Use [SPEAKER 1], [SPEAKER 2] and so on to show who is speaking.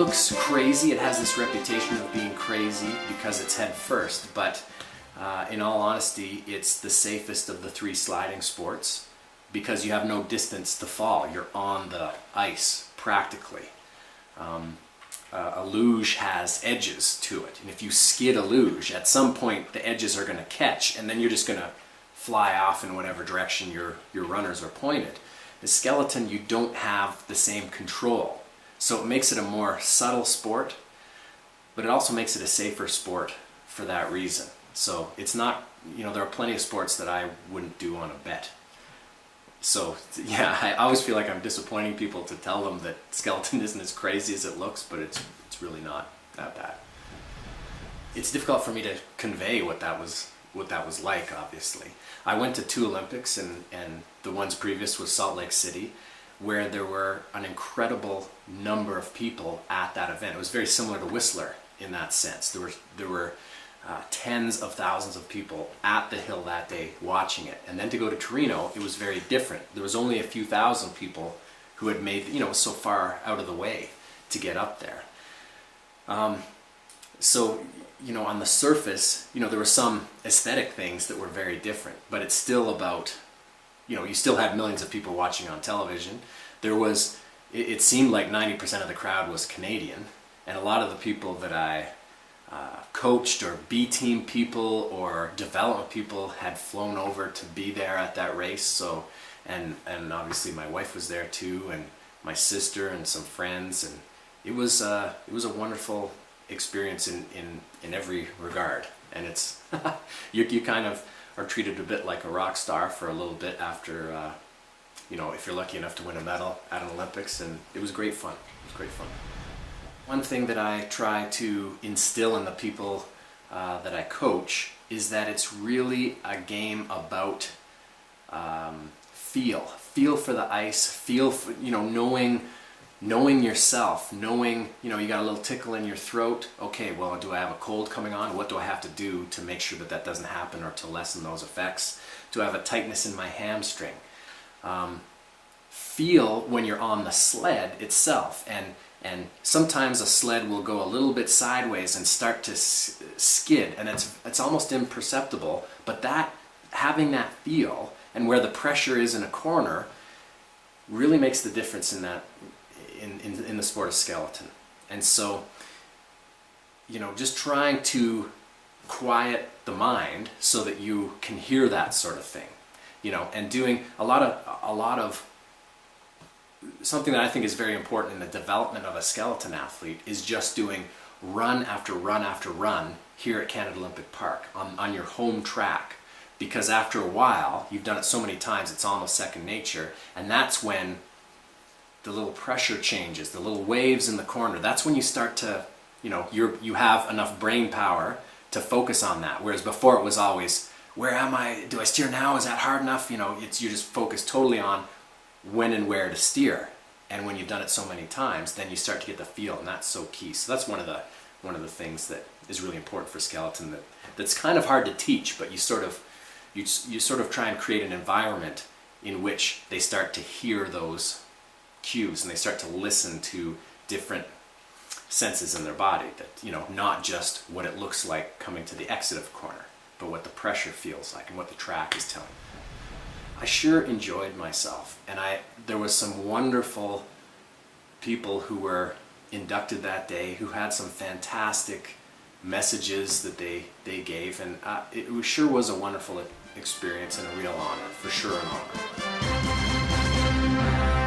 [SPEAKER 1] looks crazy. It has this reputation of being crazy because it's head first, but in all honesty, it's the safest of the three sliding sports because you have no distance to fall. You're on the ice practically. A luge has edges to it, and if you skid a luge, at some point the edges are going to catch, and then you're just going to fly off in whatever direction your runners are pointed. The skeleton, you don't have the same control, so it makes it a more subtle sport, but it also makes it a safer sport for that reason. So it's not, you know, there are plenty of sports that I wouldn't do on a bet. So yeah, I always feel like I'm disappointing people to tell them that skeleton isn't as crazy as it looks, but it's really not that bad. It's difficult for me to convey what that was like, obviously. I went to 2 Olympics, and the ones previous was Salt Lake City, where there were an incredible number of people at that event. It was very similar to Whistler in that sense. There were tens of thousands of people at the hill that day watching it. And then to go to Torino, it was very different. There was only a few thousand people who had made, you know, so far out of the way to get up there. So, you know, on the surface, you know, there were some aesthetic things that were very different, but it's still about, you know, you still had millions of people watching on television. There was, it seemed like 90% of the crowd was Canadian, and a lot of the people that I coached, or B-team people or development people, had flown over to be there at that race. So, and obviously my wife was there too, and my sister and some friends, and it was a wonderful experience in every regard. And it's you kind of are treated a bit like a rock star for a little bit after you know, if you're lucky enough to win a medal at an Olympics, and it was great fun. It was great fun. One thing that I try to instill in the people that I coach is that it's really a game about feel for the ice, feel for, you know, knowing yourself, knowing, you know, you got a little tickle in your throat. Okay, well, do I have a cold coming on? What do I have to do to make sure that that doesn't happen, or to lessen those effects? Do I have a tightness in my hamstring? Feel when you're on the sled itself, and sometimes a sled will go a little bit sideways and start to skid, and it's almost imperceptible, but that, having that feel and where the pressure is in a corner, really makes the difference in that in the sport of skeleton. And so, you know, just trying to quiet the mind so that you can hear that sort of thing, you know, and doing a lot of something that I think is very important in the development of a skeleton athlete is just doing run after run after run here at Canada Olympic Park on your home track, because after a while, you've done it so many times, it's almost second nature, and that's when the little pressure changes, the little waves in the corner. That's when you start to, you know, you have enough brain power to focus on that, whereas before it was always, where am I? Do I steer now? Is that hard enough? You know, you just focus totally on when and where to steer. And when you've done it so many times, then you start to get the feel, and that's so key. So that's one of the things that is really important for skeleton, that's kind of hard to teach, but you sort of try and create an environment in which they start to hear those cues, and they start to listen to different senses in their body, that, you know, not just what it looks like coming to the exit of a corner, but what the pressure feels like and what the track is telling. I sure enjoyed myself, and there was some wonderful people who were inducted that day who had some fantastic messages that they gave, and it sure was a wonderful experience and a real honor, for sure an honor.